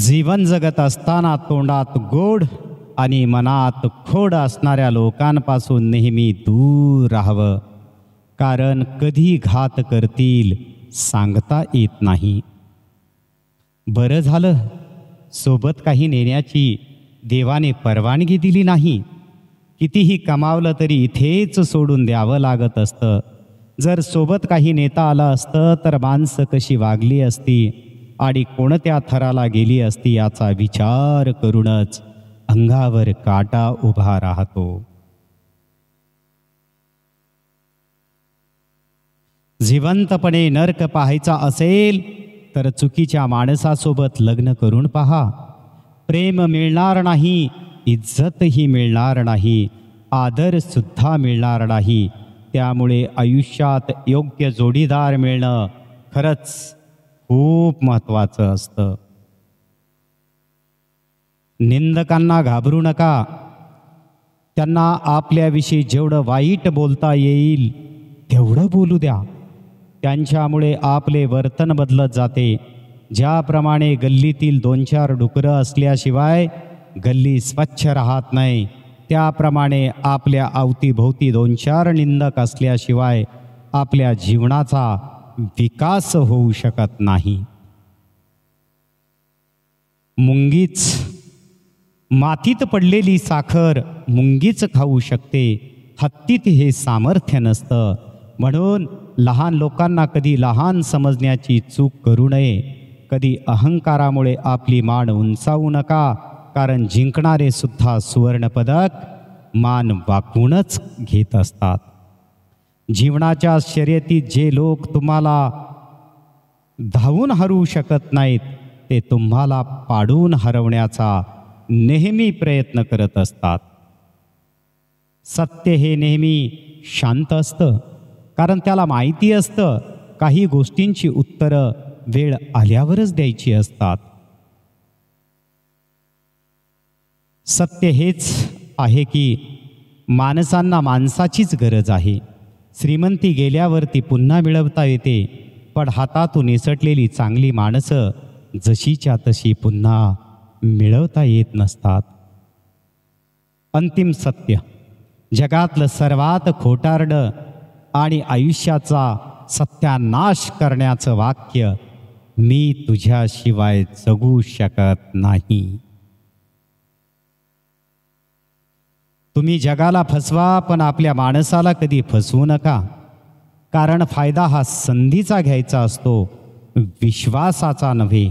जीवन जगत असताना तोंडात गोड आणि मनात खोड असणाऱ्या लोकांपासून नेहमी दूर राहावं, कारण कधी घात करतील सांगता येत नाही. बरं झालं सोबत काही नेण्याची देवाने परवानगी दिली नाही. कितीही कमावलं तरी इथेच सोडून द्यावं लागत असतं. जर सोबत काही नेता आलं असतं तर माणसं कशी वागली असती आणि कोणत्या थराला गेली असती याचा विचार करूनच अंगावर काटा उभा राहतो. जिवंतपणे नरक पाहायचा असेल तर चुकीच्या माणसासोबत लग्न करून पहा. प्रेम मिळणार नाही, इज्जतही मिळणार नाही, आदर सुद्धा मिळणार नाही. त्यामुळे आयुष्यात योग्य जोडीदार मिळणं खरंच खूप महत्त्वाचं असतं. निंदकांना घाबरू नका. त्यांना आपल्याविषयी जेवढं वाईट बोलता येईल तेवढं बोलू द्या. त्यांच्यामुळे आपले वर्तन बदलत जाते. ज्याप्रमाणे गल्लीतील 2-4 डुकरं असल्याशिवाय गल्ली स्वच्छ राहत नाही, त्याप्रमाणे आपल्या अवतीभोवती 2-4 निंदक असल्याशिवाय आपल्या जीवनाचा विकास होऊ शकत नाही. मुंगीच मातीत पडलेली साखर मुंगीच खाऊ शकते, हत्तीत हे सामर्थ्य नसतं. म्हणून लहान लोकांना कधी लहान समजण्याची चूक करू नये. कधी अहंकारामुळे आपली मान उंचावू नका, कारण जिंकणारे सुद्धा सुवर्णपदक मान वाकवूनच घेत असतात. जीवनाच्या शर्यतीत जे लोक तुम्हाला धावून हरवू शकत नाहीत ते तुम्हाला पाडून हरवण्याचा नेहमी प्रयत्न करत असतात. सत्य हे नेहमी शांत असतं, कारण त्याला माहिती असतं काही गोष्टींची उत्तरं वेळ आल्यावरच द्यायची असतात. सत्य हेच आहे की माणसांना माणसाचीच गरज आहे. श्रीमंती गेल्यावरती पुन्हा मिळवता येते, पण हातातून निसटलेली चांगली माणसं जशीच्या तशी पुन्हा मिळवता येत नसतात. अंतिम सत्य, जगातलं सर्वात खोटारडं आणि आयुष्याचा सत्यानाश करण्याचं वाक्य, मी तुझ्याशिवाय जगू शकत नाही. तुम्ही जगाला फसवा पण आपल्या माणसाला कधी फसवू नका, कारण फायदा हा संधीचा घ्यायचा असतो, विश्वासाचा नव्हे.